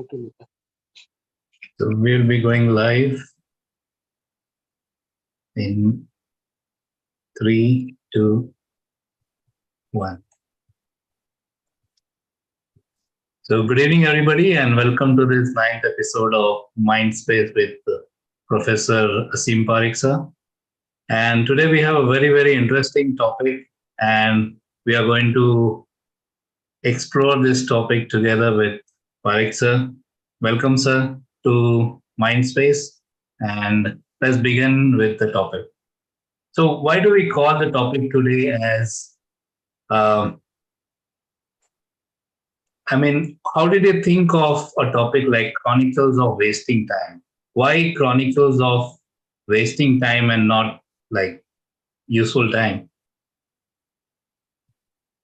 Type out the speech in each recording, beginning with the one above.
Okay, Mita. So we'll be going live in 3, 2, 1. So good evening, everybody, and welcome to this 9th episode of MINDSPACE with Professor Aseem Parekh, sir. And today we have a very, very interesting topic, and we are going to explore this topic together with Parekh, sir. Welcome, sir, to MINDSPACE, and let's begin with the topic. So why do we call the topic today as, how did you think of a topic like Chronicles of Wasting Time? Why Chronicles of Wasting Time and not like useful time?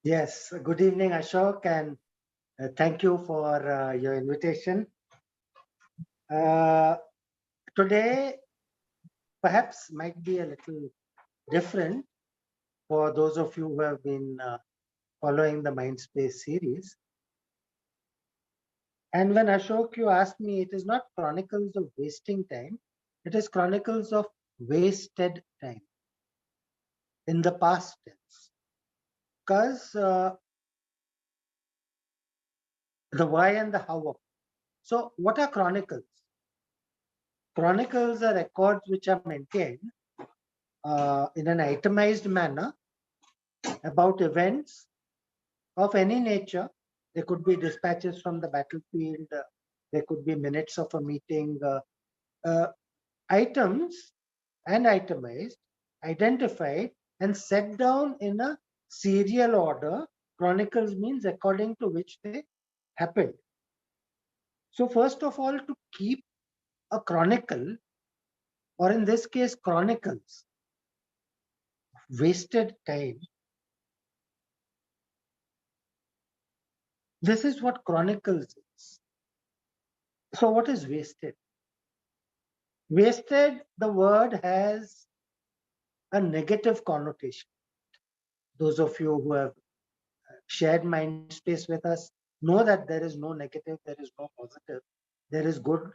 Yes, good evening, Ashok, and thank you for your invitation. Today, perhaps might be a little different for those of you who have been following the MINDSPACE series. And when Ashok, you asked me, it is not Chronicles of Wasting Time, it is Chronicles of Wasted Time in the past tense. Because the why and the how of. So what are chronicles? Chronicles are records which are maintained in an itemized manner about events of any nature. There could be dispatches from the battlefield, there could be minutes of a meeting, items and itemized, identified and set down in a serial order. Chronicles means according to which they happened. So first of all, to keep a chronicle, or in this case, chronicles, wasted time. This is what chronicles is. So what is wasted? Wasted, the word has a negative connotation. Those of you who have shared MINDSPACE with us know that there is no negative, there is no positive. There is good,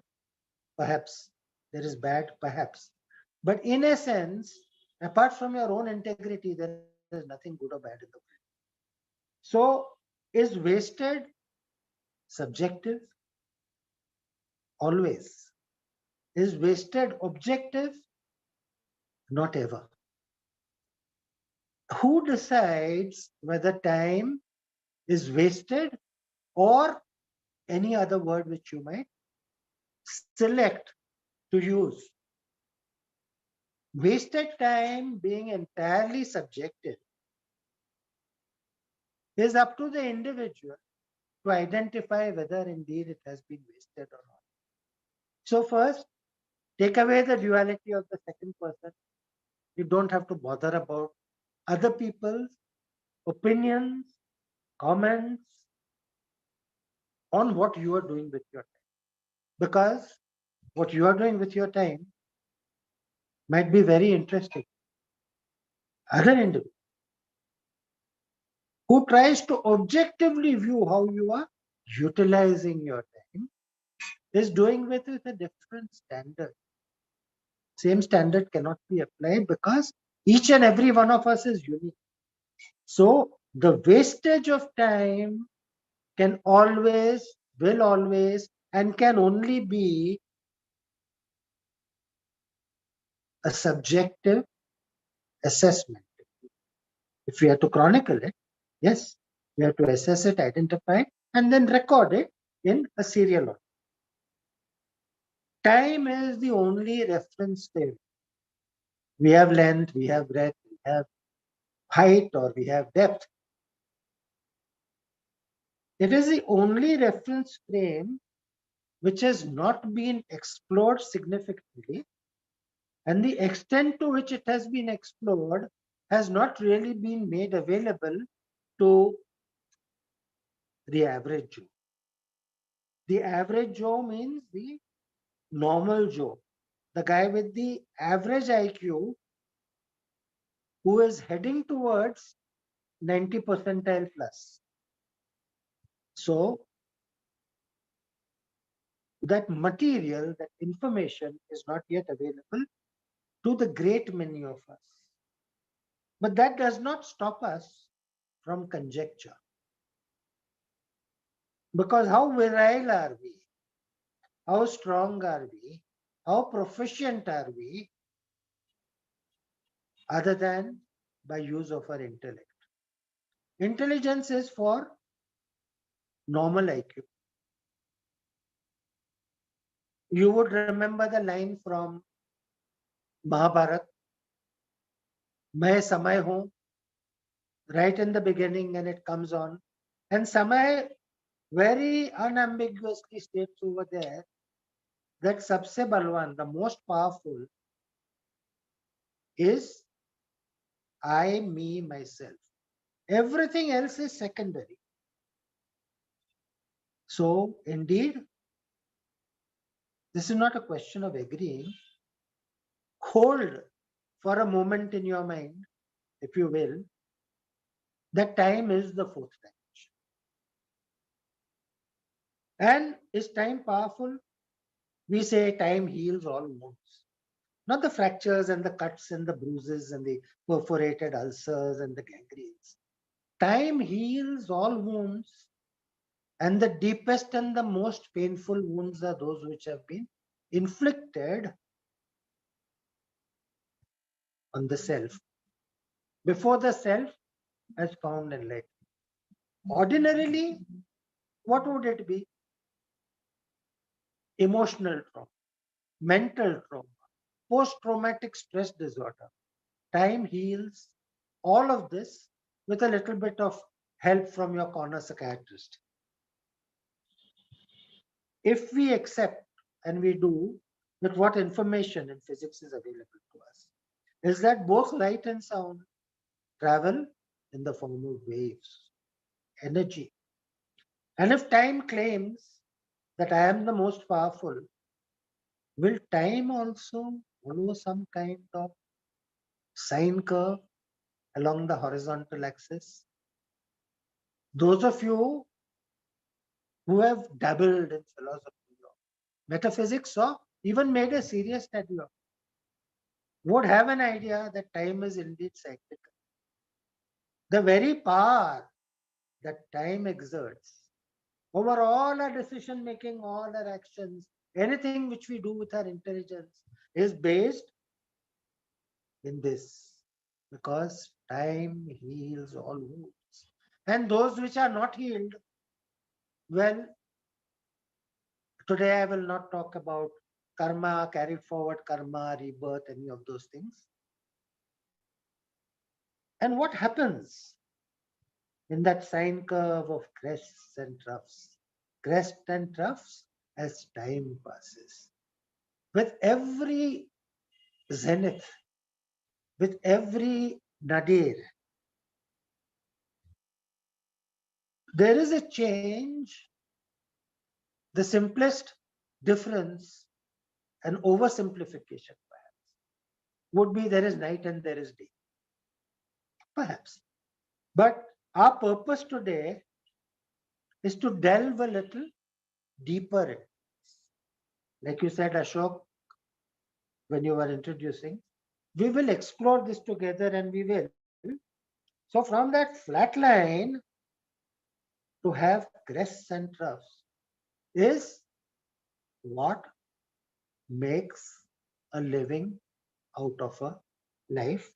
perhaps. There is bad, perhaps. But in a sense, apart from your own integrity, there is nothing good or bad in the world. So is wasted subjective? Always. Is wasted objective? Not ever. Who decides whether time is wasted or any other word which you might select to use? Wasted time, being entirely subjective, is up to the individual to identify whether indeed it has been wasted or not. So first, take away the duality of the second person. You don't have to bother about other people's opinions, comments on what you are doing with your time. Because what you are doing with your time might be very interesting. Other individual who tries to objectively view how you are utilizing your time is doing with a different standard. Same standard cannot be applied because each and every one of us is unique. So the wastage of time can always, will always, and can only be a subjective assessment. If we have to chronicle it, yes, we have to assess it, identify it, and then record it in a serial order. Time is the only reference frame. We have length, we have breadth, we have height, or we have depth. It is the only reference frame which has not been explored significantly, and the extent to which it has been explored has not really been made available to the average Joe. The average Joe means the normal Joe, the guy with the average IQ who is heading towards 90 percentile plus. So that material, that information is not yet available to the great many of us. But that does not stop us from conjecture. Because how virile are we? How strong are we? How proficient are we other than by use of our intellect? Intelligence is for normal IQ. You would remember the line from Mahabharat, "Main samay hoon," right in the beginning, and it comes on. And samay very unambiguously states over there that sabse balwan, the most powerful, is I, me, myself. Everything else is secondary. So, indeed, this is not a question of agreeing. Hold for a moment in your mind, if you will, that time is the fourth dimension. And is time powerful? We say time heals all wounds. Not the fractures and the cuts and the bruises and the perforated ulcers and the gangrenes. Time heals all wounds, and the deepest and the most painful wounds are those which have been inflicted on the self, before the self has found enlightenment. Ordinarily, what would it be? Emotional trauma, mental trauma, post-traumatic stress disorder. Time heals all of this with a little bit of help from your corner psychiatrist. If we accept, and we do, that what information in physics is available to us is that both light and sound travel in the form of waves, energy. And if time claims that I am the most powerful, will time also follow some kind of sine curve along the horizontal axis? Those of you who have dabbled in philosophy or metaphysics or even made a serious study of would have an idea that time is indeed cyclical. The very power that time exerts over all our decision making, all our actions, anything which we do with our intelligence is based in this, because time heals all wounds. And those which are not healed, well, today I will not talk about karma, carried forward karma, rebirth, any of those things. And what happens in that sine curve of crests and troughs? Crest and troughs as time passes. With every zenith, with every nadir, there is a change. The simplest difference, an oversimplification perhaps, would be there is night and there is day. Perhaps. But our purpose today is to delve a little deeper in. Like you said, Ashok, when you were introducing, we will explore this together, and we will. So from that flat line to have crests and troughs is what makes a living out of a life.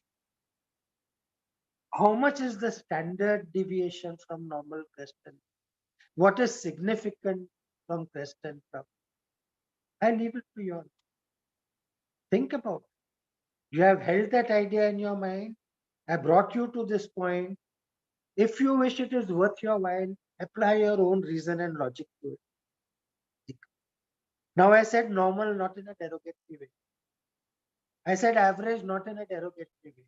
How much is the standard deviation from normal crest and what is significant from crest and trough? I leave it to you all. Think about it. You have held that idea in your mind. I brought you to this point. If you wish it is worth your while, apply your own reason and logic to it. Now I said normal, not in a derogatory way. I said average, not in a derogatory way.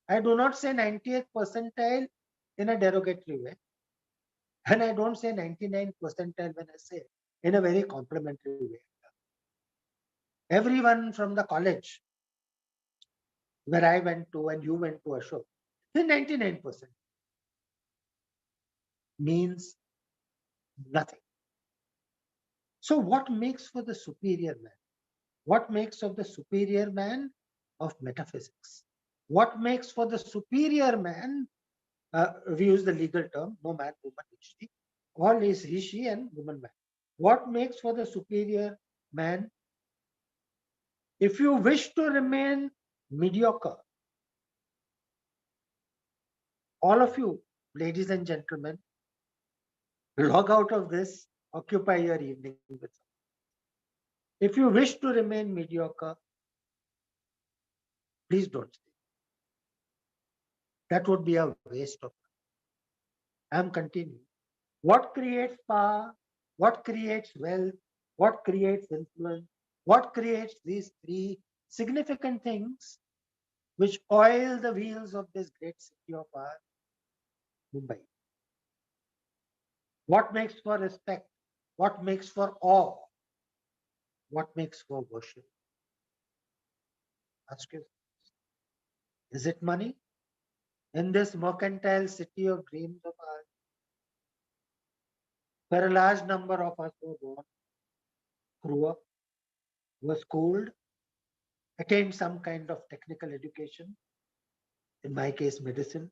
I do not say 90th percentile in a derogatory way. And I don't say 99th percentile when I say it in a very complimentary way. Everyone from the college where I went to and you went to Ashok, the 99% means nothing. So what makes for the superior man? What makes of the superior man of metaphysics? What makes for the superior man? We use the legal term, no man, woman, he, she. All is he, she, and woman, man. What makes for the superior man? If you wish to remain mediocre, all of you, ladies and gentlemen, log out of this, occupy your evening with something. If you wish to remain mediocre, please don't stay. That would be a waste of time. I'm continuing. What creates power? What creates wealth? What creates influence? What creates these three significant things which oil the wheels of this great city of ours, Mumbai? What makes for respect? What makes for awe? What makes for worship? Ask yourself, is it money? In this mercantile city of dreams of ours, where a large number of us were born, grew up, were schooled, attained some kind of technical education, in my case, medicine.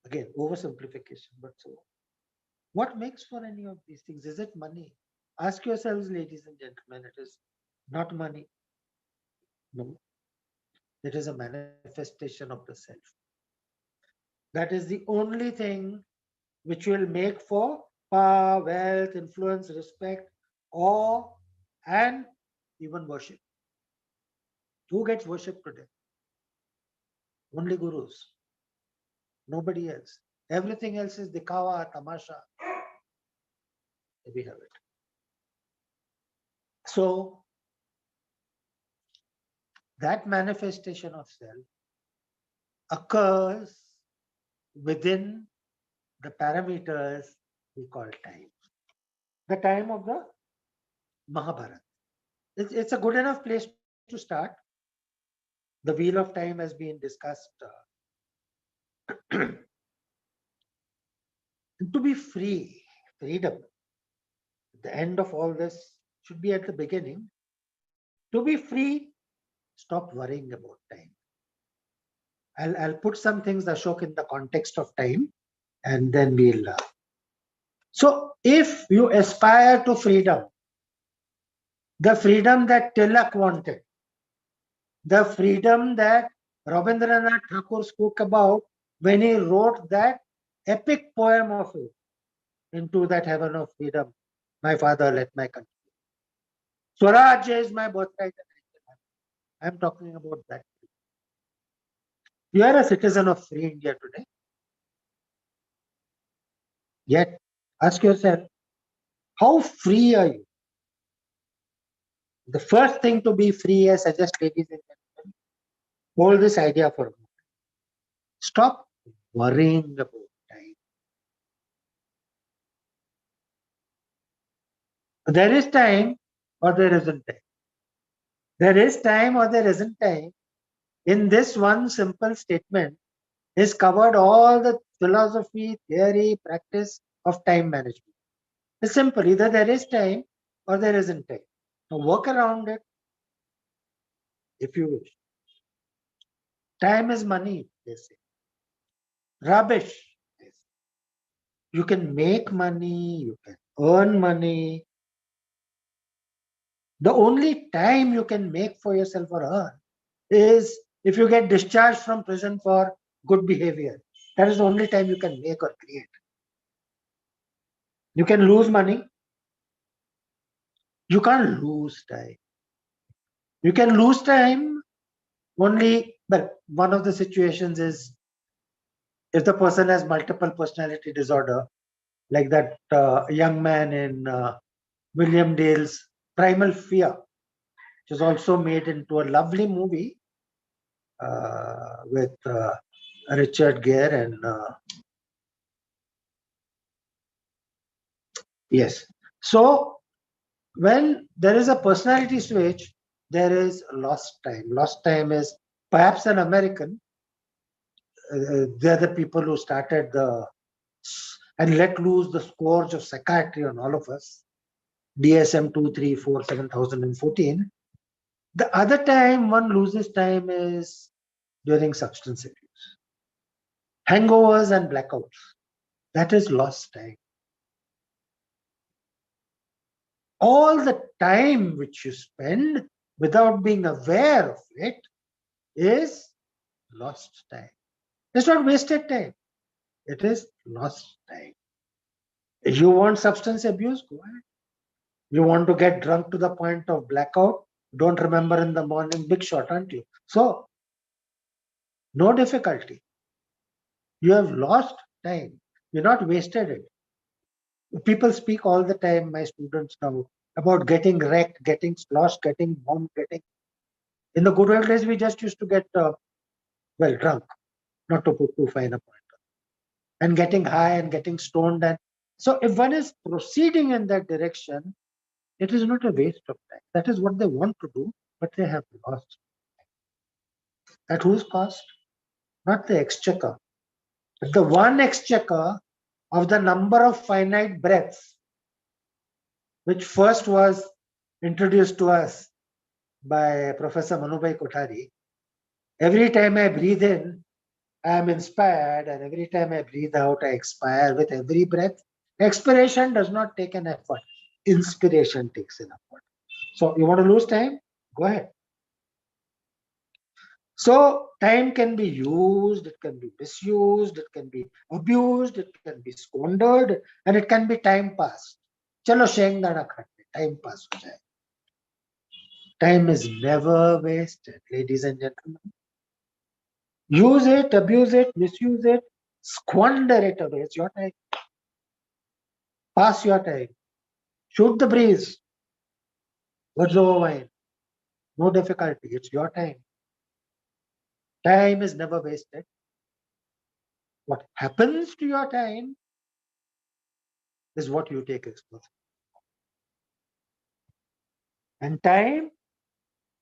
Again, oversimplification, but so. What makes for any of these things? Is it money? Ask yourselves, ladies and gentlemen, it is not money. No, it is a manifestation of the self. That is the only thing which will make for power, wealth, influence, respect, awe, and even worship. Who gets worship today? Only gurus. Nobody else. Everything else is dikhawa, tamasha. We have it. So that manifestation of self occurs within the parameters we call time. The time of the Mahabharata. It's a good enough place to start. The wheel of time has been discussed. To be free, freedom, the end of all this should be at the beginning. To be free, stop worrying about time. I'll put some things, Ashok, in the context of time, and then we'll. So, if you aspire to freedom, the freedom that Tilak wanted, the freedom that Rabindranath Tagore spoke about when he wrote that epic poem of his, Into that heaven of freedom, my father, let my country. Swarajya is my birthright. I'm talking about that. You are a citizen of free India today. Yet, ask yourself, how free are you? The first thing to be free, I suggest, ladies and gentlemen, hold this idea for a moment. Stop worrying about time. There is time or there isn't time. There is time or there isn't time. In this one simple statement is covered all the philosophy, theory, practice of time management. It's simple. Either there is time or there isn't time. Now work around it if you wish. Time is money, they say. Rubbish. They say. You can make money, you can earn money. The only time you can make for yourself or earn is if you get discharged from prison for good behavior. That is the only time you can make or create. You can lose money. You can't lose time. You can lose time only, but one of the situations is if the person has multiple personality disorder, like that young man in William Dale's Primal Fear, which is also made into a lovely movie with Richard Gere and yes. So when there is a personality switch, there is lost time. Lost time is perhaps an American. They're the people who started the and let loose the scourge of psychiatry on all of us. DSM 2, 3, 4, 7014. The other time one loses time is during substance abuse. Hangovers and blackouts. That is lost time. All the time which you spend without being aware of it is lost time. It's not wasted time. It is lost time. If you want substance abuse, go ahead. You want to get drunk to the point of blackout, don't remember in the morning, big shot, aren't you? So, no difficulty. You have lost time. You're not wasted it. People speak all the time, my students now, about getting wrecked, getting sloshed, getting bombed, getting. In the good old days, we just used to get, drunk, not to put too fine a point, and getting high and getting stoned. And so, if one is proceeding in that direction, it is not a waste of time. That is what they want to do, but they have lost. At whose cost? Not the exchequer. The one exchequer of the number of finite breaths, which first was introduced to us by Professor Manubhai Kothari. Every time I breathe in, I am inspired, and every time I breathe out, I expire with every breath. Expiration does not take an effort. Inspiration takes an effort. So you want to lose time? Go ahead. So time can be used, it can be misused, it can be abused, it can be squandered, and it can be time passed. Chalo shengdana khatte, time pass ho jaye. Time is never wasted, ladies and gentlemen. Use it, abuse it, misuse it, squander it away. It's your time. Pass your time. Shoot the breeze. Words over wine. No difficulty. It's your time. Time is never wasted. What happens to your time is what you take responsibility. And time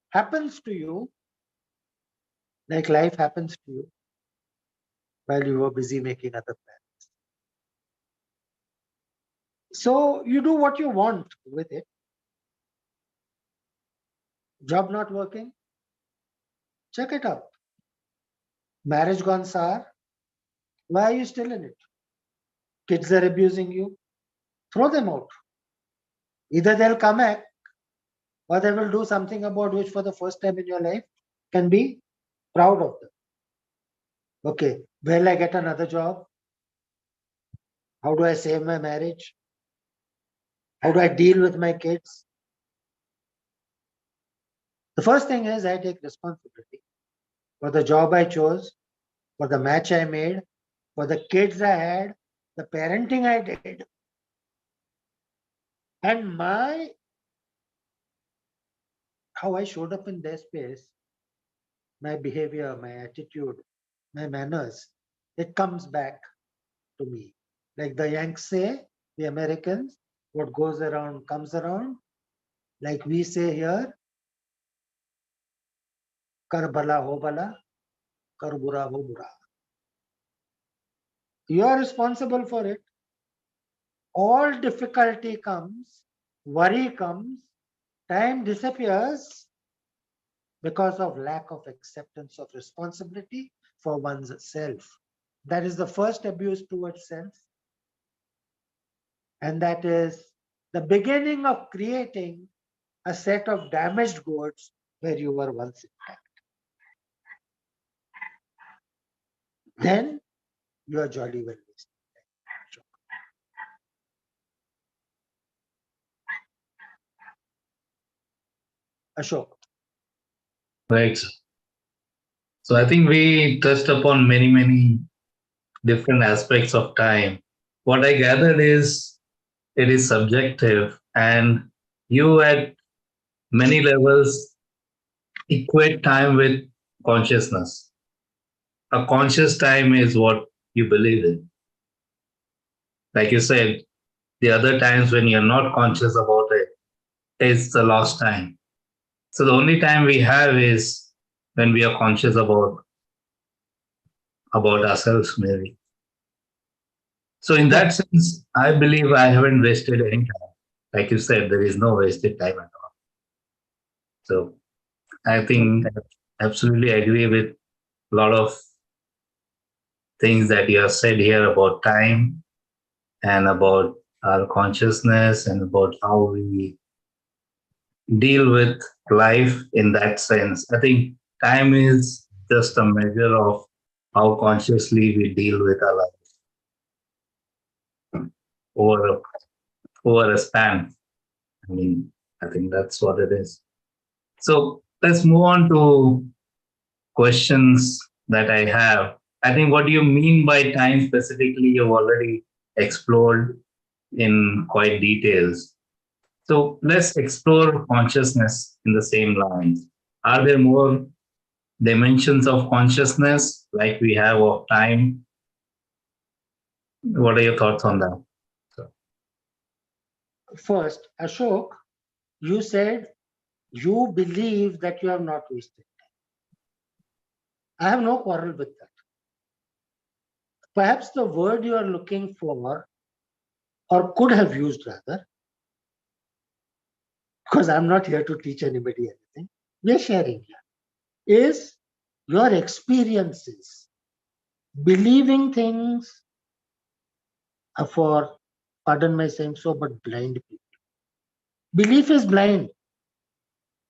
happens to you like life happens to you while you were busy making other plans. So you do what you want with it. Job not working? Check it up. Marriage gone sour? Why are you still in it? Kids are abusing you? Throw them out. Either they'll come back or they will do something about which for the first time in your life can be proud of them. Okay, will I get another job? How do I save my marriage? How do I deal with my kids? The first thing is I take responsibility for the job I chose, for the match I made, for the kids I had, the parenting I did, and how I showed up in their space, my behavior, my attitude, my manners, it comes back to me. Like the Yanks say, the Americans, what goes around comes around. Like we say here, kar bala, kar bura ho bura. You are responsible for it. All difficulty comes, worry comes, time disappears because of lack of acceptance of responsibility for one's self. That is the first abuse towards self. And that is the beginning of creating a set of damaged goods where you were once intact. Then you are jolly well wasted. Ashok. Right. So I think we touched upon many different aspects of time. What I gathered is it is subjective, and you at many levels equate time with consciousness. A conscious time is what you believe in. Like you said, the other times when you're not conscious about it, it's the lost time. So the only time we have is when we are conscious about ourselves, maybe. So in that sense, I believe I haven't wasted any time. like you said, there is no wasted time at all. So I think I absolutely agree with a lot of things that you have said here about time and about our consciousness and about how we deal with life in that sense. I think time is just a measure of how consciously we deal with our life over a, over a span. I mean, I think that's what it is. So let's move on to questions that I have. I think what you mean by time specifically, you've already explored in quite details. So let's explore consciousness in the same lines. Are there more dimensions of consciousness like we have of time? What are your thoughts on that? First, Ashok, you said you believe that you have not wasted time. I have no quarrel with that. Perhaps the word you are looking for, or could have used rather, because I'm not here to teach anybody anything, we are sharing here, is your experiences. Believing things are for, pardon my saying so, but blind people. Belief is blind.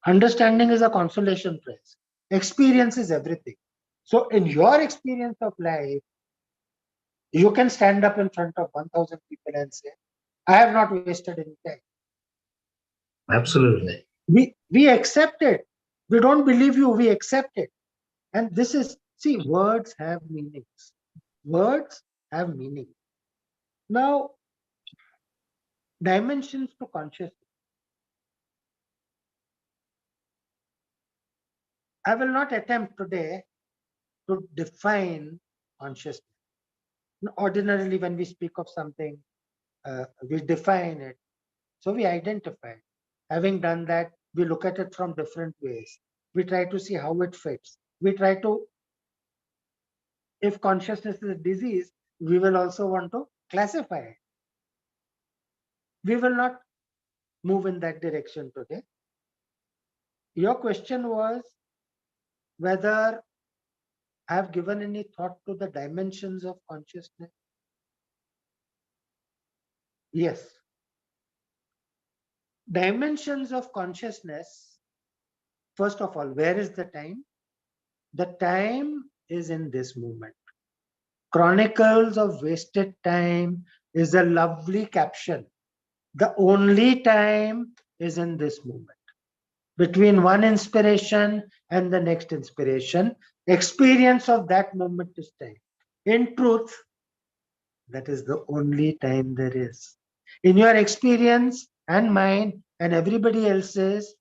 Understanding is a consolation prize. Experience is everything. So in your experience of life, you can stand up in front of 1,000 people and say, I have not wasted any time. Absolutely. We accept it. We don't believe you, we accept it. And this is, see, words have meanings. Words have meaning. Now, dimensions to consciousness. I will not attempt today to define consciousness. Ordinarily, when we speak of something, we define it. So we identify it. Having done that, we look at it from different ways. We try to see how it fits. We try to, if consciousness is a disease, we will also want to classify it. We will not move in that direction today. Your question was whether I have given any thought to the dimensions of consciousness. Yes. Dimensions of consciousness. First of all, where is the time? The time is in this moment. Chronicles of Wasted Time is a lovely caption. The only time is in this moment. Between one inspiration and the next inspiration, experience of that moment is time. In truth, that is the only time there is. In your experience and mine and everybody else's,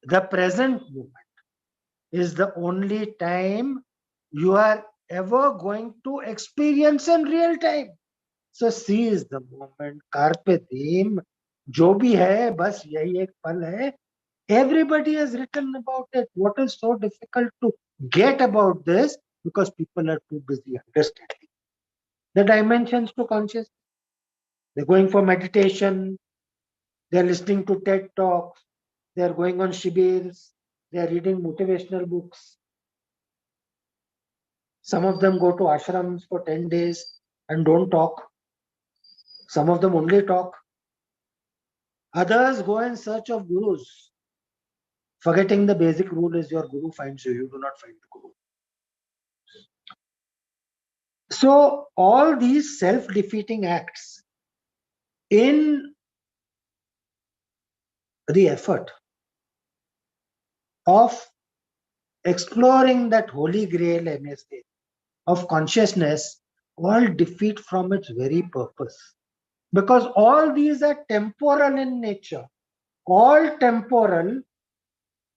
the present moment is the only time you are ever going to experience in real time. So seize the moment, carpe diem, जो भी है बस यही एक पल है. Everybody has written about it. What is so difficult to get about this? Because people are too busy understanding the dimensions to consciousness. They're going for meditation. They're listening to TED Talks. They're going on shibirs. They're reading motivational books. Some of them go to ashrams for 10 days and don't talk. Some of them only talk. Others go in search of gurus, forgetting the basic rule is your guru finds you, you do not find the guru. So all these self-defeating acts in the effort of exploring that holy grail, I may say, of consciousness, all defeat from its very purpose. Because all these are temporal in nature. All temporal,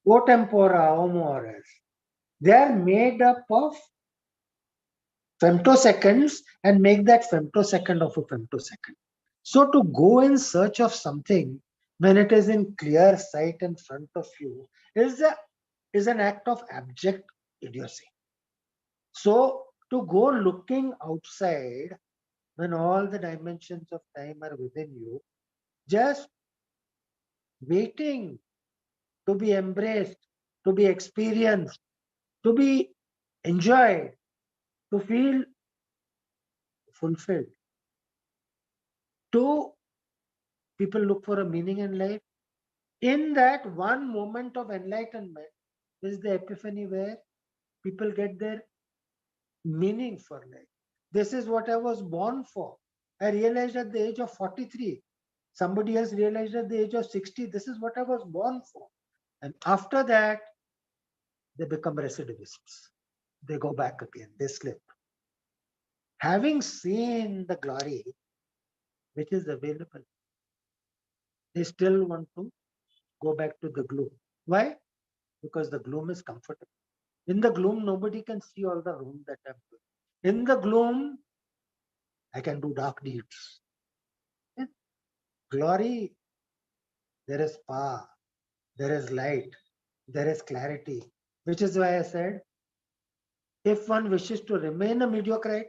o tempora, o mores, they are made up of femtoseconds and make that femtosecond of a femtosecond. So to go in search of something when it is in clear sight in front of you is an act of abject idiocy. So to go looking outside when all the dimensions of time are within you, just waiting to be embraced, to be experienced, to be enjoyed, to feel fulfilled. Do people look for a meaning in life? In that one moment of enlightenment is the epiphany where people get their meaning for life. This is what I was born for. I realized at the age of 43. Somebody else realized at the age of 60. This is what I was born for. And after that, they become recidivists. They go back again. They slip. Having seen the glory which is available, they still want to go back to the gloom. Why? Because the gloom is comfortable. In the gloom, nobody can see all the wrong that I'm doing. In the gloom, I can do dark deeds. In glory, there is power, there is light, there is clarity, which is why I said, if one wishes to remain a mediocrite,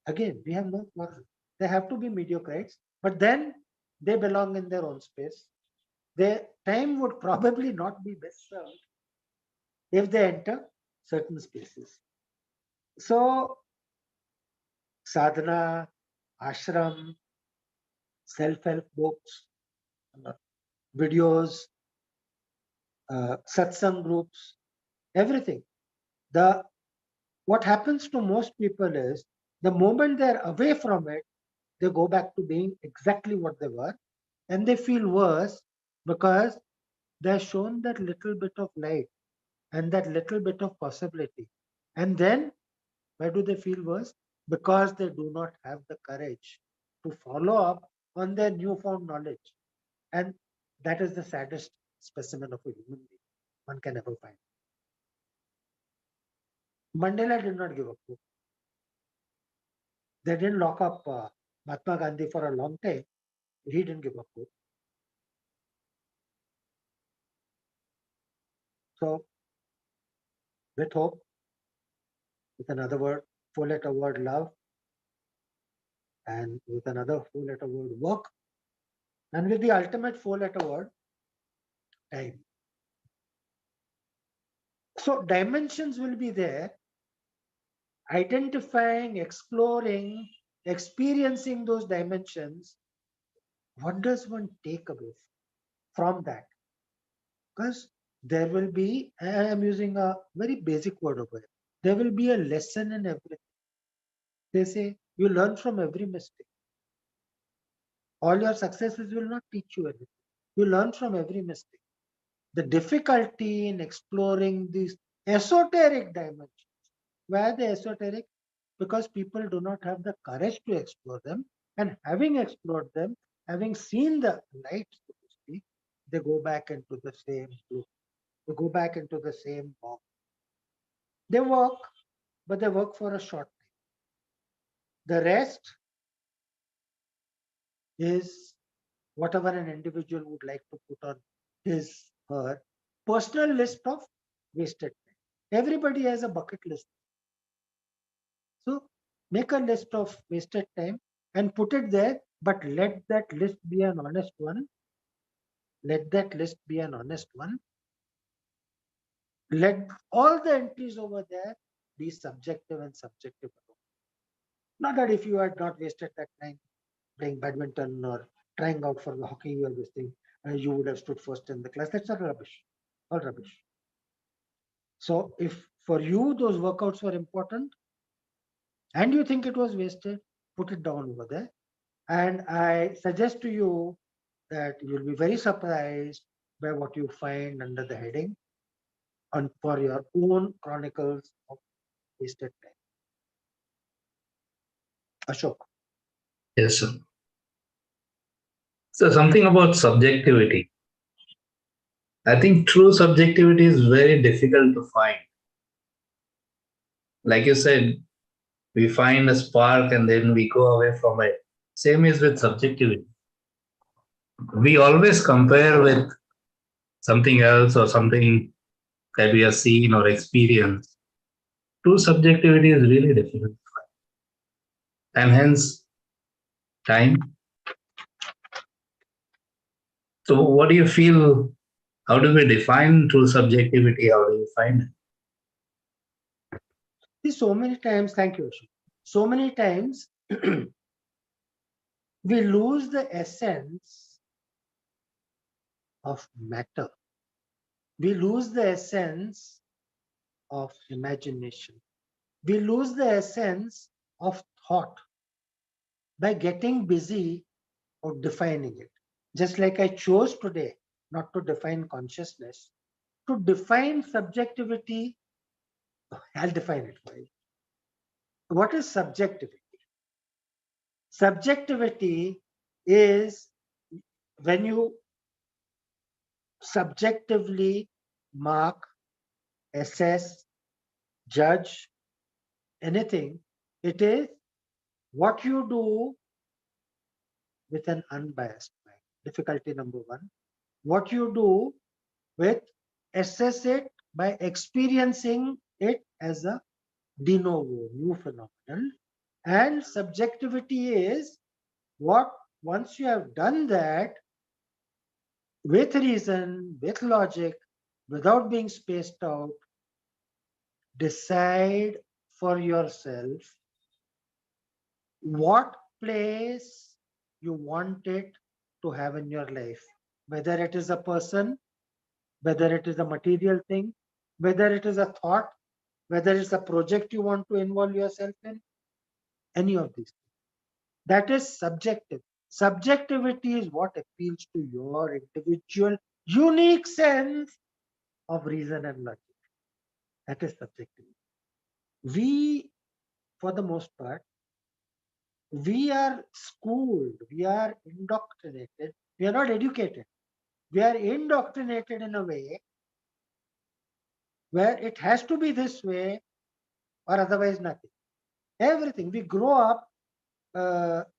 again, we have no quarrel. They have to be mediocrites, but then they belong in their own space. Their time would probably not be best served if they enter certain spaces. So, sadhana, ashram, self-help books, videos, satsang groups, everything. What happens to most people is the moment they're away from it, they go back to being exactly what they were, and they feel worse because they're shown that little bit of light and that little bit of possibility. And then why do they feel worse? Because they do not have the courage to follow up on their newfound knowledge. And that is the saddest specimen of a human being one can ever find. Mandela did not give up hope. They didn't lock up Mahatma Gandhi for a long time. He didn't give up hope. So, with hope, with another word, four-letter word, love, and with another four-letter word, work, and with the ultimate four-letter word, time. So, dimensions will be there. Identifying, exploring, experiencing those dimensions. What does one take away from that? Because there will be, I am using a very basic word over here, there will be a lesson in everything. They say you learn from every mistake. All your successes will not teach you anything. You learn from every mistake. The difficulty in exploring these esoteric dimensions. Why are they esoteric? Because people do not have the courage to explore them. And having explored them, having seen the light, so to speak, they go back into the same loop. They go back into the same box. They work, but they work for a short time. The rest is whatever an individual would like to put on his her personal list of wasted time. Everybody has a bucket list. So make a list of wasted time and put it there, but let that list be an honest one. Let that list be an honest one. Let all the entries over there be subjective and subjective. Not that if you had not wasted that time playing badminton or trying out for the hockey or this thing, you would have stood first in the class. That's all rubbish. All rubbish. So if for you those workouts were important and you think it was wasted, put it down over there. And I suggest to you that you'll be very surprised by what you find under the heading on for your own chronicles of wasted time. Ashok. Yes, sir. So something about subjectivity. I think true subjectivity is very difficult to find. Like you said, we find a spark and then we go away from it. Same is with subjectivity. We always compare with something else or something that we have seen or experienced. True subjectivity is really difficult to find. And hence, time. So what do you feel? How do we define true subjectivity? How do you find it? See, so many times, thank you, Ashok. So many times we lose the essence of matter. We lose the essence of imagination. We lose the essence of thought by getting busy or defining it. Just like I chose today not to define consciousness, to define subjectivity, I'll define it for you. What is subjectivity? Subjectivity is when you subjectively mark, assess, judge anything. It is what you do with an unbiased mind. Difficulty number one. What you do with assess it by experiencing it as a de novo, new phenomenon. And subjectivity is what, once you have done that, with reason, with logic, without being spaced out, decide for yourself what place you want it to have in your life, whether it is a person, whether it is a material thing, whether it is a thought, whether it's a project you want to involve yourself in, any of these. That is subjective. Subjectivity is what appeals to your individual, unique sense of reason and logic. That is subjectivity. We, for the most part, we are schooled, we are indoctrinated, we are not educated. We are indoctrinated in a way where it has to be this way or otherwise nothing. Everything. We grow up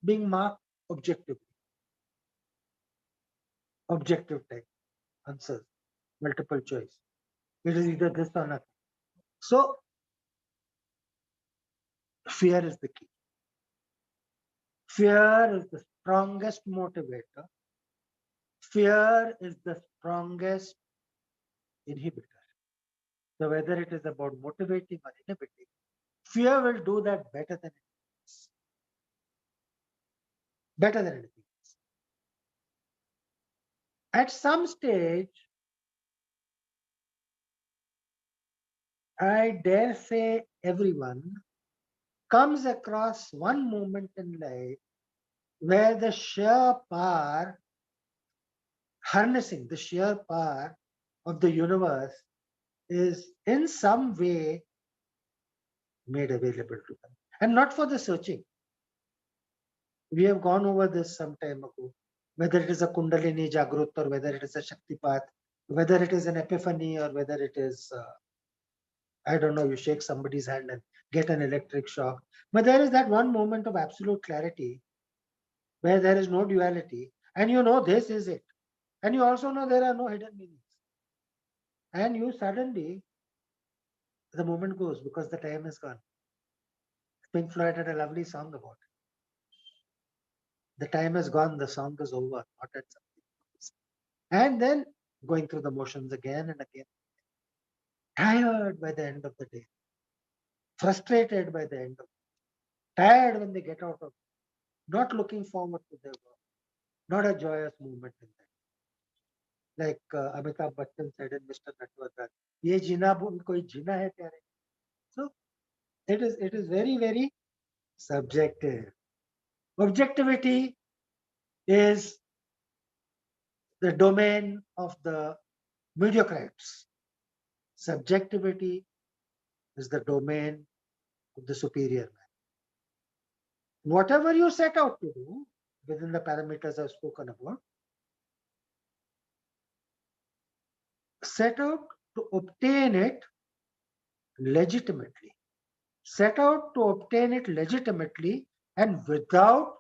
being marked objectively. Objective type answers, multiple choice. It is either this or nothing. So fear is the key. Fear is the strongest motivator. Fear is the strongest inhibitor. So whether it is about motivating or inhibiting, fear will do that better than anything else. Better than anything else. At some stage, I dare say everyone comes across one moment in life where the sheer power, harnessing the sheer power of the universe is in some way made available to them. And not for the searching. We have gone over this some time ago, whether it is a Kundalini Jagrut or whether it is a Shaktipat, whether it is an epiphany or whether it is, I don't know, you shake somebody's hand and get an electric shock. But there is that one moment of absolute clarity where there is no duality and you know this is it. And you also know there are no hidden meanings. And you suddenly, the moment goes because the time is gone. Pink Floyd had a lovely song about it. The time is gone, the song is over, not at something else. And then going through the motions again and again. Tired by the end of the day. Frustrated by the end of the day. Tired when they get out of it. Not looking forward to their work. Not a joyous moment in that. Like Amitabh Bachchan said in Mr. Natwarkar, ye jina koi jina hai pyare. So it is very, very subjective. Objectivity is the domain of the mediocrites. Subjectivity is the domain of the superior man. Whatever you set out to do within the parameters I've spoken about, set out to obtain it legitimately. Set out to obtain it legitimately and without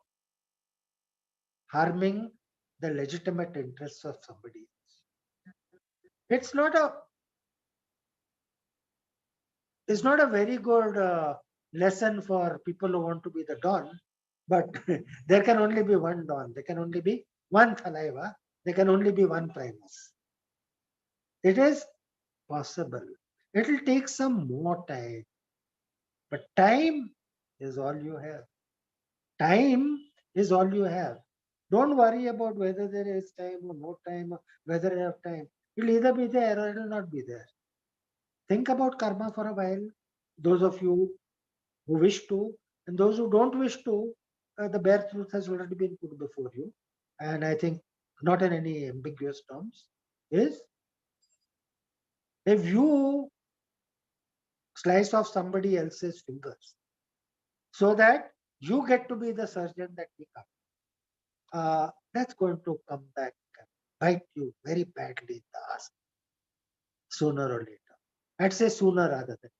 harming the legitimate interests of somebody else. It's not a very good lesson for people who want to be the Don, but there can only be one Don. There can only be one Thalaiva. There can only be one primus. It is possible. It will take some more time. But time is all you have. Time is all you have. Don't worry about whether there is time or no time, or whether you have time. It will either be there or it will not be there. Think about karma for a while. Those of you who wish to, and those who don't wish to, the bare truth has already been put before you. And I think not in any ambiguous terms, is if you slice off somebody else's fingers so that you get to be the surgeon that become, that's going to come back and bite you very badly in the ass sooner or later. I'd say sooner rather than.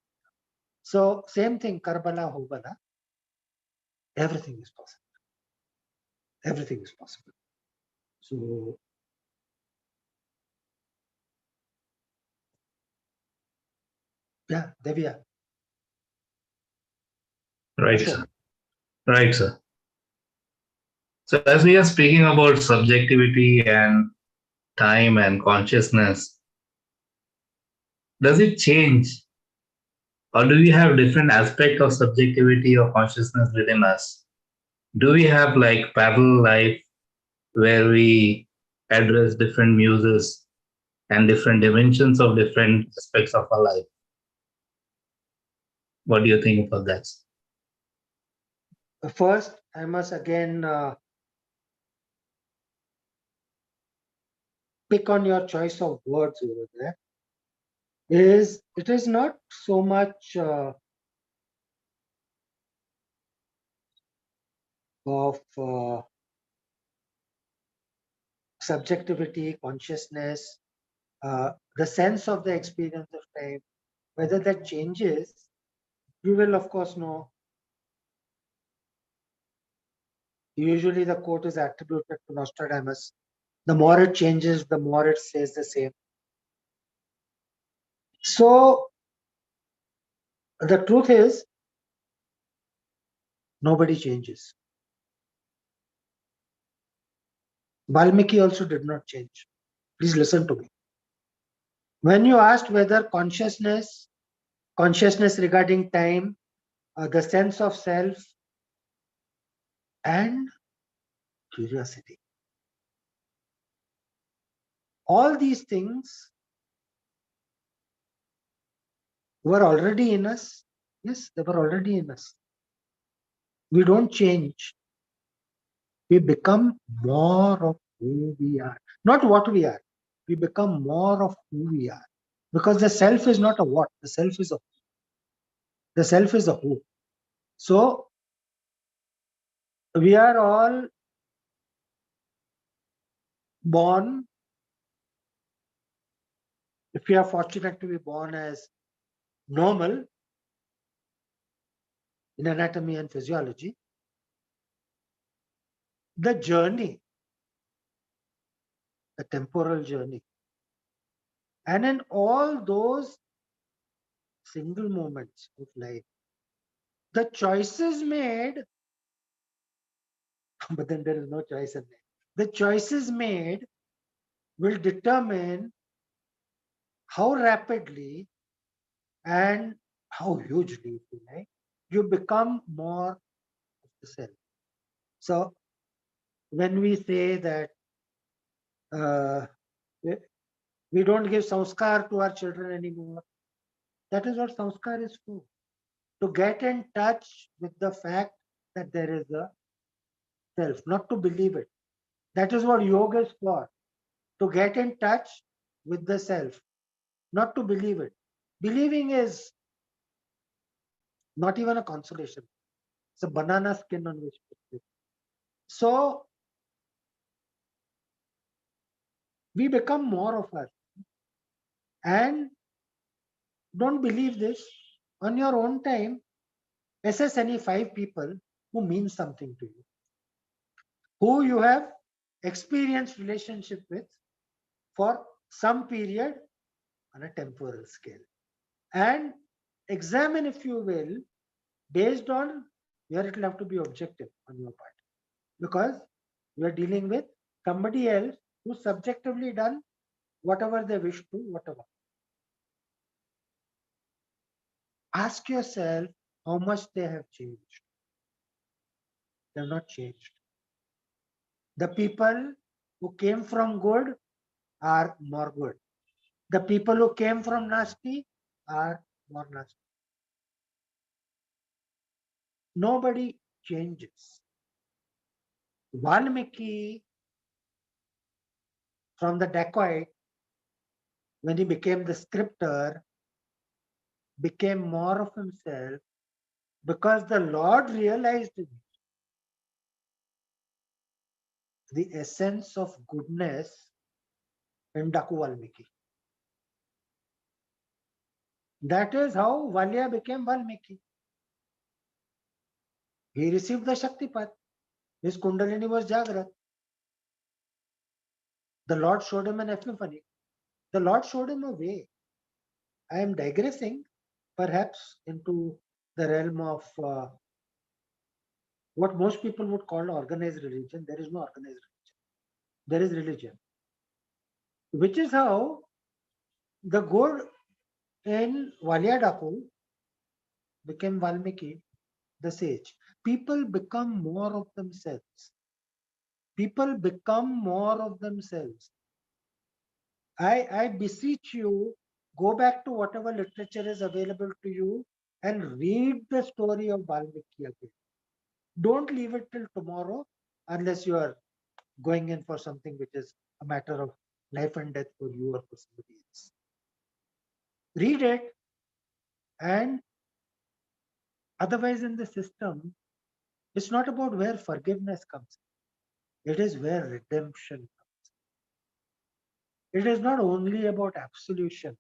So same thing, Karbala, Hobala, everything is possible. Everything is possible. So yeah, Devya. Right, Ashok. sir. Right, sir. So as we are speaking about subjectivity and time and consciousness, does it change, or do we have different aspect of subjectivity or consciousness within us? Do we have like parallel life where we address different muses and different dimensions of different aspects of our life? What do you think about that? First, I must again pick on your choice of words over there. It is not so much of subjectivity, consciousness, the sense of the experience of time. Whether that changes, you will of course know. Usually the quote is attributed to Nostradamus. The more it changes, the more it stays the same. So the truth is, nobody changes. Valmiki also did not change. Please listen to me. When you asked whether consciousness regarding time, the sense of self, and curiosity, all these things were already in us. Yes, they were already in us. We don't change. We become more of who we are, not what we are. We become more of who we are, because the self is not a what. The self is a who. So we are all born. If we are fortunate to be born as normal in anatomy and physiology, the journey, the temporal journey, and in all those single moments of life, the choices made, but then there is no choice in there. The choices made will determine how rapidly and how hugely, if you like, you become more of the self. So when we say that we don't give sanskar to our children anymore, that is what sanskar is for. To get in touch with the fact that there is a self, not to believe it. That is what yoga is for. To get in touch with the self, not to believe it. Believing is not even a consolation. It's a banana skin on which to live. So we become more of us. And don't believe this. On your own time, assess any 5 people who mean something to you, who you have experienced relationship with for some period on a temporal scale. And examine, if you will, based on where it will have to be objective on your part. Because you are dealing with somebody else who subjectively done whatever they wish to, whatever. Ask yourself how much they have changed. They have not changed. The people who came from good are more good. The people who came from nasty are more nasty. Nobody changes. Valmiki, from the dacoit, when he became the scripter, became more of himself because the Lord realized the essence of goodness in Daku Valmiki. That is how Valya became Valmiki. He received the Shaktipat. His Kundalini was Jagrat. The Lord showed him an epiphany. The Lord showed him a way. I am digressing perhaps into the realm of what most people would call organized religion. There is no organized religion. There is religion. Which is how the good in Valyadaku became Valmiki, the sage. People become more of themselves. People become more of themselves. I beseech you, go back to whatever literature is available to you and read the story of Valmiki again. Don't leave it till tomorrow unless you are going in for something which is a matter of life and death for you or for somebody else. Read it, and otherwise in the system, it's not about where forgiveness comes. It is where redemption comes. It is not only about absolution.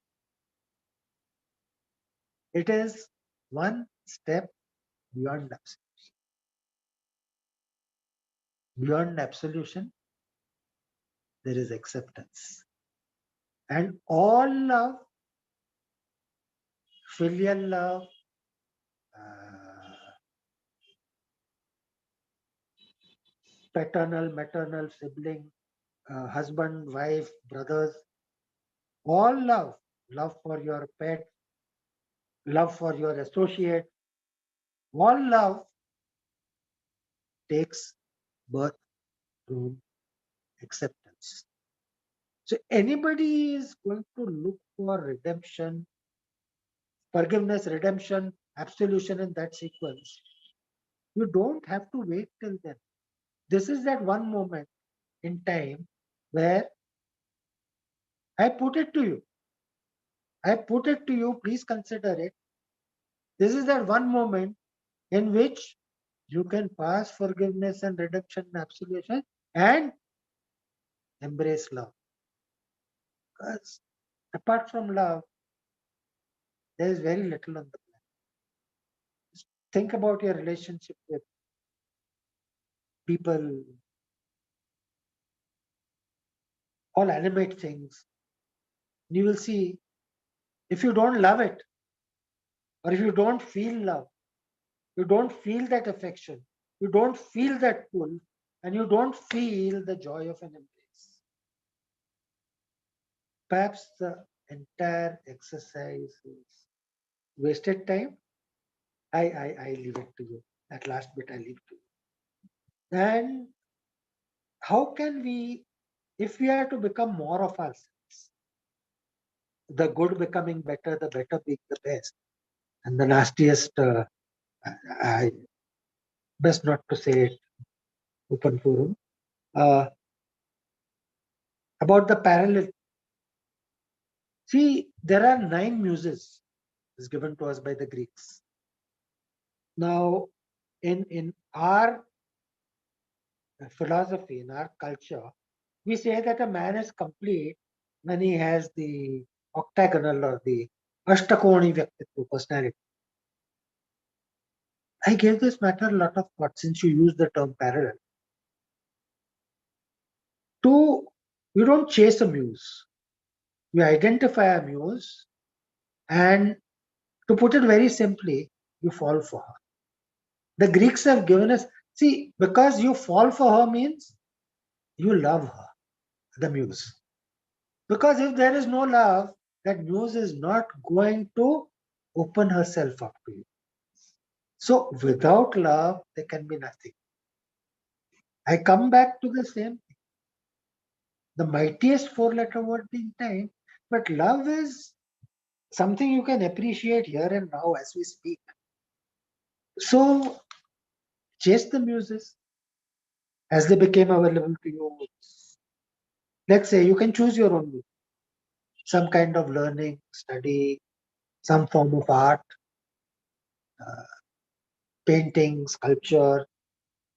It is one step beyond absolution. Beyond absolution, there is acceptance. And all love, filial love, paternal, maternal, sibling, husband, wife, brothers, all love, love for your pet, love for your associate, all love takes birth from acceptance. So anybody is going to look for redemption, forgiveness, redemption, absolution in that sequence. You don't have to wait till then. This is that one moment in time where I put it to you. I put it to you, please consider it. This is that one moment in which you can pass forgiveness and redemption and absolution and embrace love. Because apart from love, there is very little on the planet. Just think about your relationship with people, all animate things. You will see if you don't love it, or if you don't feel love, you don't feel that affection, you don't feel that pull, and you don't feel the joy of an embrace. Perhaps the entire exercise is wasted time. I leave it to you. That last bit I leave to you. And how can we, if we are to become more of ourselves, the good becoming better, the better being the best, and the nastiest, I best not to say it open forum, about the parallel. See, there are 9 muses is given to us by the Greeks. Now, in our philosophy, in our culture, we say that a man is complete when he has the octagonal or the ashtakoni vyaktitva personality. I gave this matter a lot of thought since you use the term parallel. You don't chase a muse. You identify a muse, and to put it very simply, you fall for her. The Greeks have given us, see, because you fall for her means you love her. the muse. Because if there is no love, that muse is not going to open herself up to you. So without love, there can be nothing. I come back to the same thing. The mightiest four-letter word being time, but love is something you can appreciate here and now as we speak. So chase the muses as they became available to you. Let's say you can choose your own muse. Some kind of learning, study, some form of art, uh, painting, sculpture,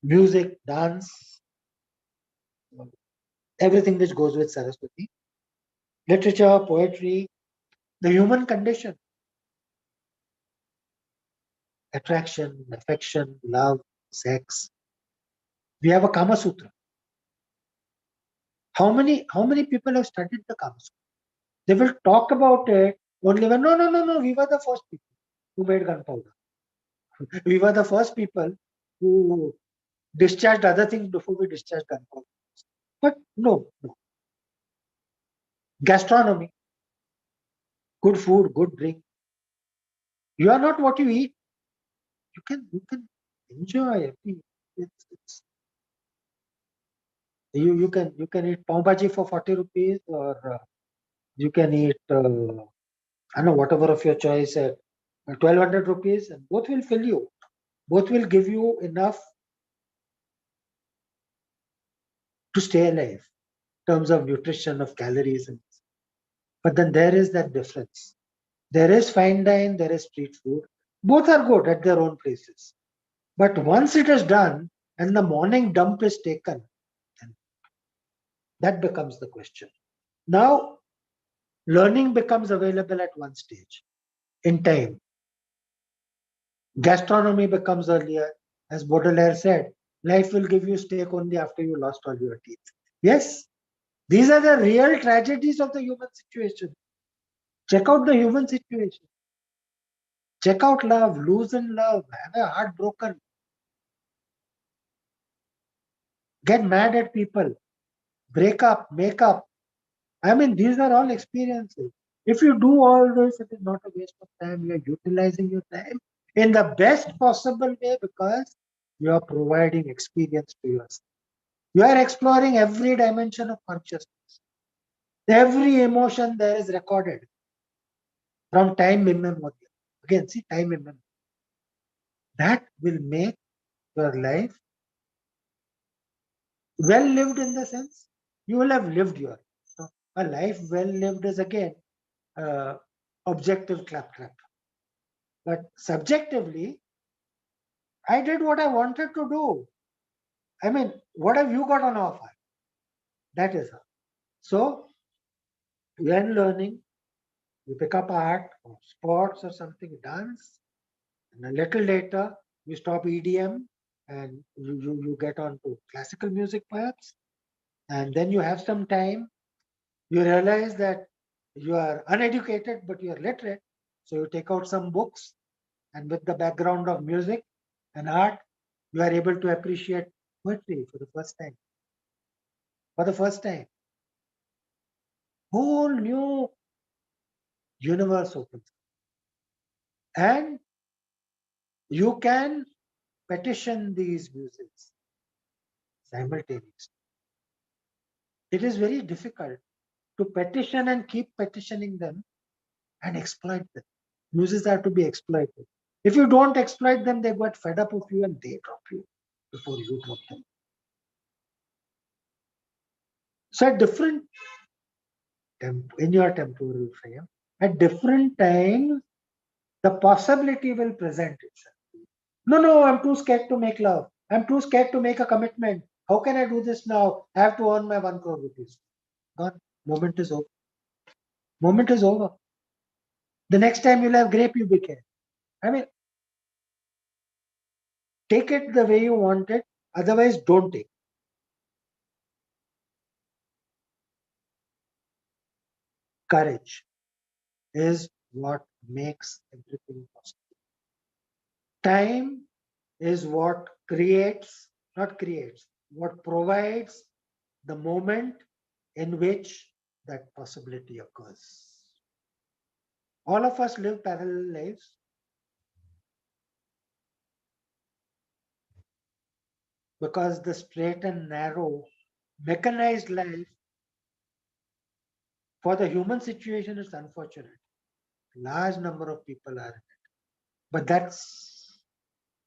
music, dance, everything which goes with Saraswati. Literature, poetry, the human condition, attraction, affection, love, sex. We have a Kama Sutra. How many people have studied the Kama Sutra? They will talk about it only when no, we were the first people who made gunpowder. We were the first people who discharged other things before we discharged gunpowder. But no. Gastronomy, good food, good drink. You are not what you eat. You can enjoy. It's you can eat pav bhaji for 40 rupees, or you can eat I know whatever of your choice at 1200 rupees, and both will fill you. Both will give you enough to stay alive in terms of nutrition, of calories, but then there is that difference. There is fine dine, there is street food. Both are good at their own places. But once it is done and the morning dump is taken, then that becomes the question. Now, learning becomes available at one stage in time. Gastronomy becomes earlier. As Baudelaire said, life will give you steak only after you lost all your teeth. Yes, these are the real tragedies of the human situation. Check out the human situation. Check out love, loosen love, have a heart broken, get mad at people, break up, make up. I mean, these are all experiences. If you do all this, it is not a waste of time. You are utilizing your time in the best possible way because you are providing experience to yourself. You are exploring every dimension of consciousness. Every emotion there is recorded from time immemorial. Again, see, time immemorial. That will make your life well lived in the sense you will have lived your life. So a life well lived is again objective clap. But subjectively, I did what I wanted to do. I mean, what have you got on offer? That is all. So when learning, you pick up art or sports or something, dance, and a little later you stop EDM and you get on to classical music perhaps, and then you have some time. You realize that you are uneducated but you are literate, so you take out some books, and with the background of music and art, you are able to appreciate poetry for the first time. For the first time, whole new universe opens, and you can petition these muses simultaneously. It is very difficult to petition and keep petitioning them and exploit them. Muses are to be exploited. If you don't exploit them, they get fed up of you and they drop you before you drop them. So at different in your temporal frame, at different times, the possibility will present itself. No, I'm too scared to make love. I'm too scared to make a commitment. How can I do this now? I have to earn my 1 crore rupees. Gone. Moment is over. Moment is over. The next time you'll have grape, you be careful. I mean, take it the way you want it. Otherwise, don't take it. Courage is what makes everything possible. Time is what creates, not creates, what provides the moment in which that possibility occurs. All of us live parallel lives. Because the straight and narrow mechanized life for the human situation is unfortunate. Large number of people are in it. But that's,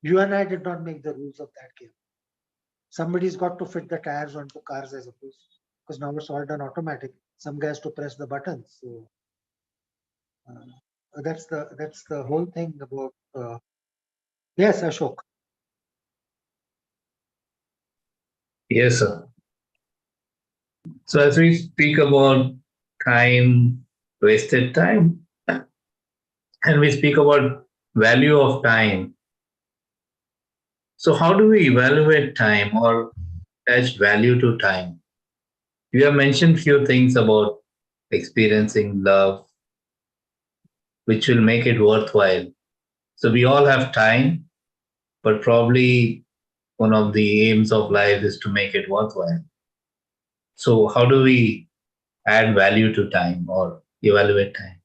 you and I did not make the rules of that game. Somebody's got to fit the tires onto cars, I suppose, because now it's all done automatic. Some guys to press the buttons. So that's the whole thing about. Yes, Ashok. Yes, sir. So as we speak about time, wasted time, and we speak about value of time. So how do we evaluate time or attach value to time? You have mentioned few things about experiencing love, which will make it worthwhile. So we all have time, but probably one of the aims of life is to make it worthwhile. So how do we add value to time or evaluate time?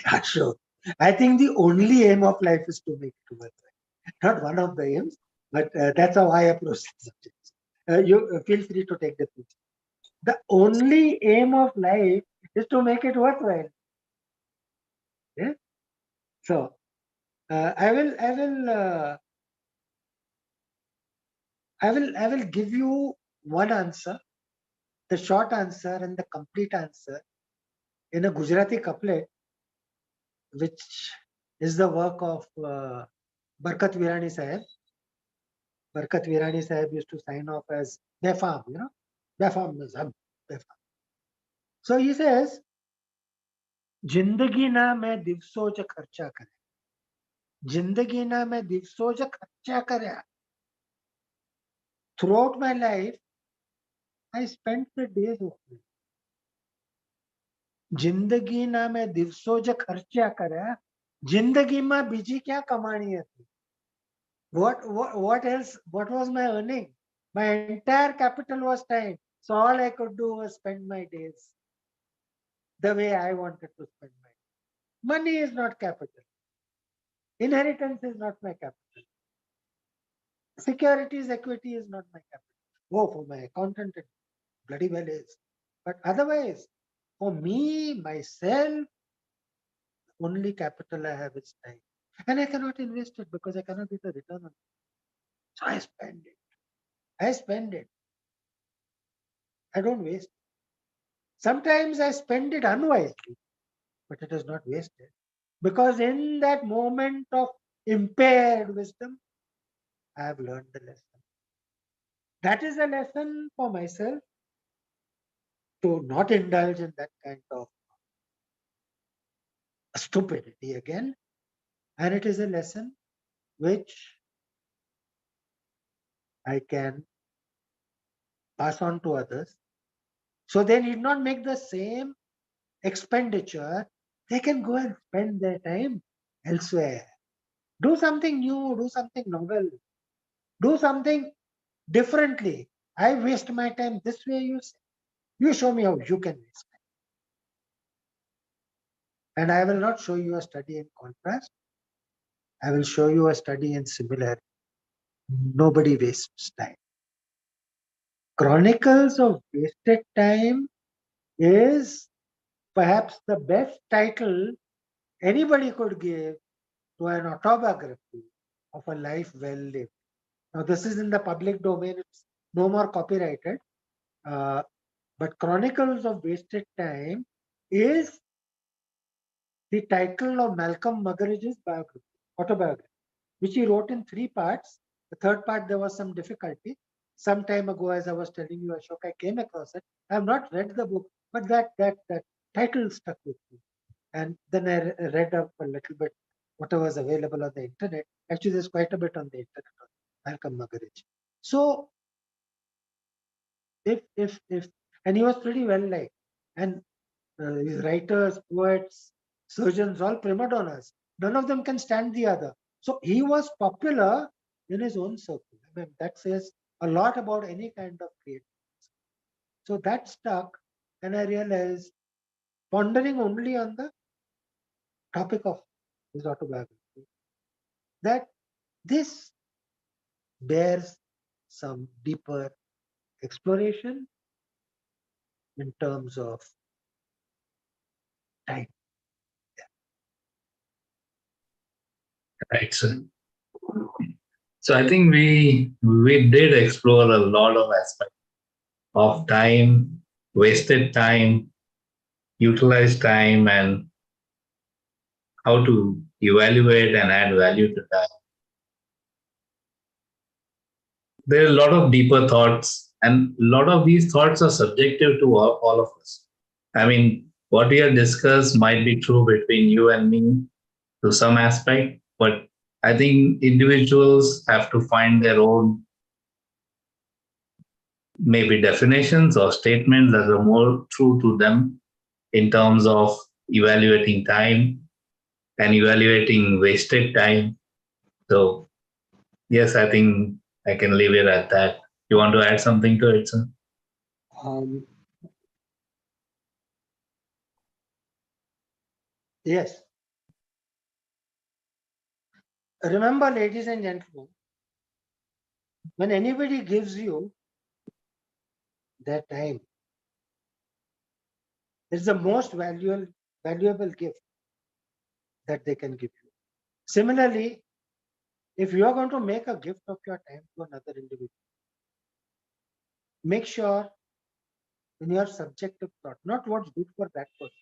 Ashok. I think the only aim of life is to make it worthwhile. Not one of the aims, but that's how I approach the subject. You feel free to take the pitch. The only aim of life is to make it worthwhile. Yeah? So I will give you one answer, the short answer and the complete answer in a Gujarati couplet, which is the work of Barkat Virani Sahib. Barkat Virani Sahib used to sign off as Befam, Befam means Befam. So he says, जिंदगी ना मैं दिवसों च खर्चा करे, जिंदगी ना मैं दिवसों च खर्चा करे. Throughout my life, I spent the days of it. जिंदगी ना मैं दिवसों ज खर्चा करे, जिंदगी में बीजी क्या कमानी હતી? What else? What was my earning? My entire capital was time. So all I could do was spend my days the way I wanted to spend my days. Money is not capital. Inheritance is not my capital. Securities, equity is not my capital. Oh, for my accountant, it bloody well is. But otherwise, for me, myself, only capital I have is time. And I cannot invest it because I cannot get a return on it. So I spend it. I spend it. I don't waste it. Sometimes I spend it unwisely, but it is not wasted. Because in that moment of impaired wisdom, I have learned the lesson. That is a lesson for myself to not indulge in that kind of stupidity again. And it is a lesson which I can pass on to others. So they need not make the same expenditure. They can go and spend their time elsewhere. Do something new, do something novel, do something differently. I waste my time this way, you say. You show me how you can waste time. And I will not show you a study in contrast. I will show you a study in similarity. Nobody wastes time. Chronicles of Wasted Time is perhaps the best title anybody could give to an autobiography of a life well lived. Now, this is in the public domain, it's no more copyrighted. But Chronicles of Wasted Time is the title of Malcolm Muggeridge's biography, autobiography, which he wrote in 3 parts. The third part, there was some difficulty. Some time ago, as I was telling you, Ashok, I came across it. I have not read the book, but that title stuck with me. And then I read up a little bit whatever was available on the internet. Actually, there's quite a bit on the internet on Malcolm Muggeridge. So, if and he was pretty well liked, and his writers, poets, surgeons, all prima donnas. None of them can stand the other. So he was popular in his own circle. I mean, that says a lot about any kind of creativity. So that stuck, and I realized, pondering only on the topic of his autobiography, that this bears some deeper exploration in terms of time. Right, sir. So I think we did explore a lot of aspects of time, wasted time, utilized time, and how to evaluate and add value to time. There are a lot of deeper thoughts, and a lot of these thoughts are subjective to all of us. I mean, what we have discussed might be true between you and me to some aspect, but I think individuals have to find their own maybe definitions or statements that are more true to them in terms of evaluating time and evaluating wasted time. So, yes, I think I can leave it at that. You want to add something to it, sir? Yes. Remember, ladies and gentlemen, when anybody gives you their time, it's the most valuable gift that they can give you. Similarly, if you are going to make a gift of your time to another individual, make sure in your subjective thought, not what's good for that person,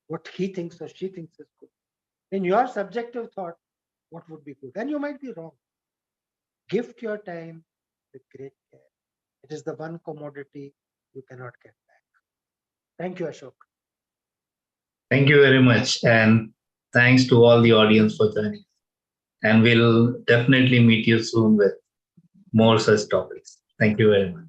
what he thinks or she thinks is good. In your subjective thought, what would be good? And you might be wrong. Gift your time with great care. It is the one commodity you cannot get back. Thank you, Ashok. Thank you very much. And thanks to all the audience for joining. And we'll definitely meet you soon with more such topics. Thank you very much.